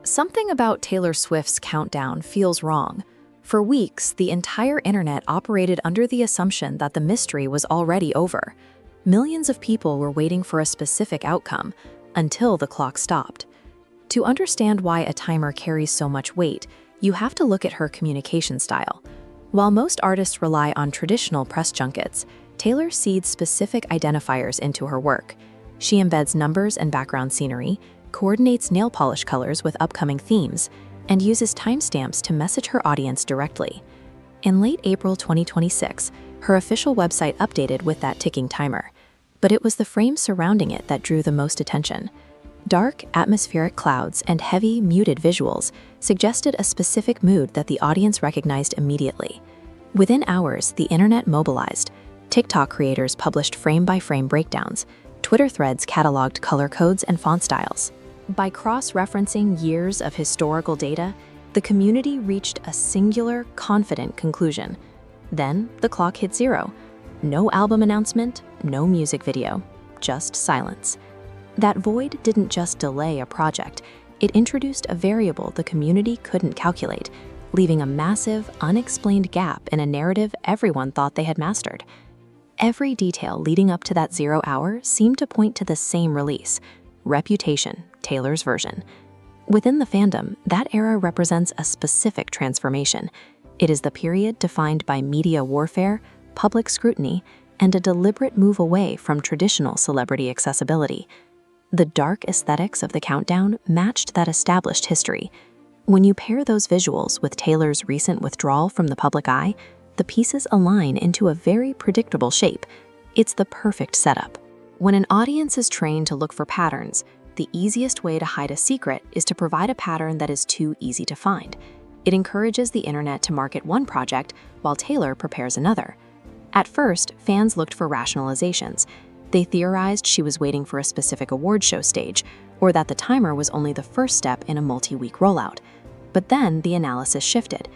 Something about Taylor Swift's countdown feels wrong. For weeks, the entire internet operated under the assumption that the mystery was already over. Millions of people were waiting for a specific outcome until the clock stopped. To understand why a timer carries so much weight, you have to look at her communication style. While most artists rely on traditional press junkets, Taylor seeds specific identifiers into her work. She embeds numbers and background scenery, coordinates nail polish colors with upcoming themes, and uses timestamps to message her audience directly. In late April 2026, her official website updated with that ticking timer. But it was the frame surrounding it that drew the most attention. Dark, atmospheric clouds and heavy, muted visuals suggested a specific mood that the audience recognized immediately. Within hours, the internet mobilized. TikTok creators published frame-by-frame breakdowns. Twitter threads cataloged color codes and font styles. By cross-referencing years of historical data, the community reached a singular, confident conclusion. Then, the clock hit zero. No album announcement, no music video, just silence. That void didn't just delay a project, it introduced a variable the community couldn't calculate, leaving a massive, unexplained gap in a narrative everyone thought they had mastered. Every detail leading up to that 0 hour seemed to point to the same release: Reputation, Taylor's version. Within the fandom, that era represents a specific transformation. It is the period defined by media warfare, public scrutiny, and a deliberate move away from traditional celebrity accessibility. The dark aesthetics of the countdown matched that established history. When you pair those visuals with Taylor's recent withdrawal from the public eye, the pieces align into a very predictable shape. It's the perfect setup. When an audience is trained to look for patterns, the easiest way to hide a secret is to provide a pattern that is too easy to find. It encourages the internet to market one project while Taylor prepares another. At first, fans looked for rationalizations. They theorized she was waiting for a specific award show stage, or that the timer was only the first step in a multi-week rollout. But then the analysis shifted.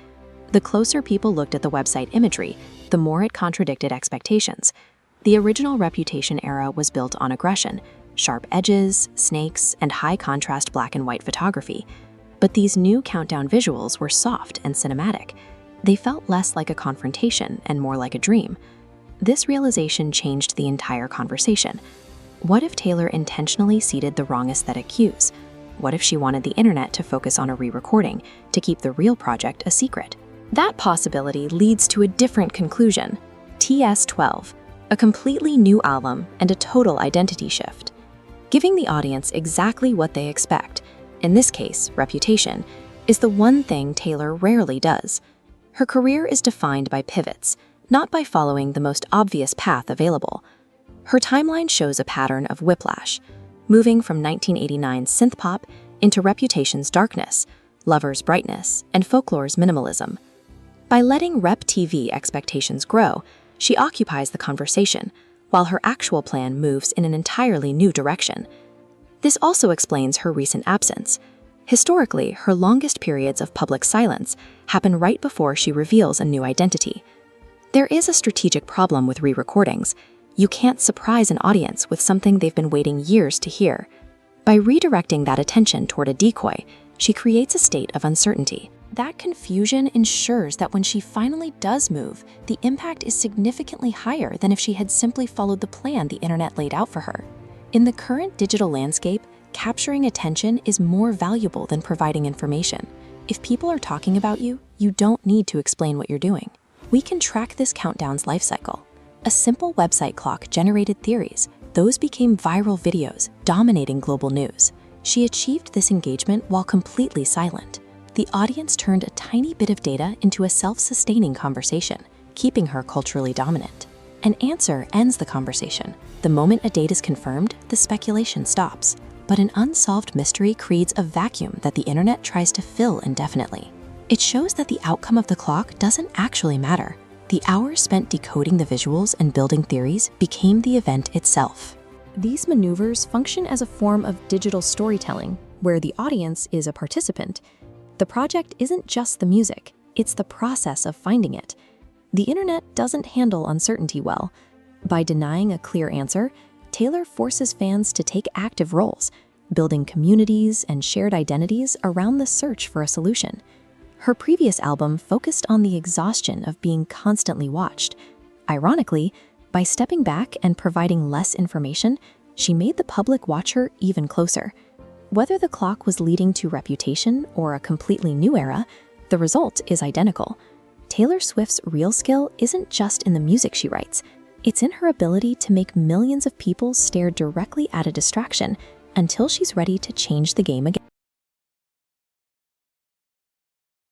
The closer people looked at the website imagery, the more it contradicted expectations. The original Reputation era was built on aggression, sharp edges, snakes, and high-contrast black and white photography. But these new countdown visuals were soft and cinematic. They felt less like a confrontation and more like a dream. This realization changed the entire conversation. What if Taylor intentionally seeded the wrong aesthetic cues? What if she wanted the internet to focus on a re-recording, to keep the real project a secret? That possibility leads to a different conclusion: TS12, a completely new album and a total identity shift. Giving the audience exactly what they expect, in this case, Reputation, is the one thing Taylor rarely does. Her career is defined by pivots, not by following the most obvious path available. Her timeline shows a pattern of whiplash, moving from 1989's synthpop into Reputation's darkness, Lover's brightness, and Folklore's minimalism. By letting Rep TV expectations grow, she occupies the conversation, while her actual plan moves in an entirely new direction. This also explains her recent absence. Historically, her longest periods of public silence happen right before she reveals a new identity. There is a strategic problem with re-recordings. You can't surprise an audience with something they've been waiting years to hear. By redirecting that attention toward a decoy, she creates a state of uncertainty. That confusion ensures that when she finally does move, the impact is significantly higher than if she had simply followed the plan the internet laid out for her. In the current digital landscape, capturing attention is more valuable than providing information. If people are talking about you, you don't need to explain what you're doing. We can track this countdown's life cycle. A simple website clock generated theories. Those became viral videos, dominating global news. She achieved this engagement while completely silent. The audience turned a tiny bit of data into a self-sustaining conversation, keeping her culturally dominant. An answer ends the conversation. The moment a date is confirmed, the speculation stops. But an unsolved mystery creates a vacuum that the internet tries to fill indefinitely. It shows that the outcome of the clock doesn't actually matter. The hours spent decoding the visuals and building theories became the event itself. These maneuvers function as a form of digital storytelling, where the audience is a participant. The project isn't just the music, it's the process of finding it. The internet doesn't handle uncertainty well. By denying a clear answer, Taylor forces fans to take active roles. building communities and shared identities around the search for a solution. Her previous album focused on the exhaustion of being constantly watched. Ironically, by stepping back and providing less information, she made the public watch her even closer. Whether the clock was leading to reputation or a completely new era, the result is identical. Taylor Swift's real skill isn't just in the music she writes. It's in her ability to make millions of people stare directly at a distraction until she's ready to change the game again.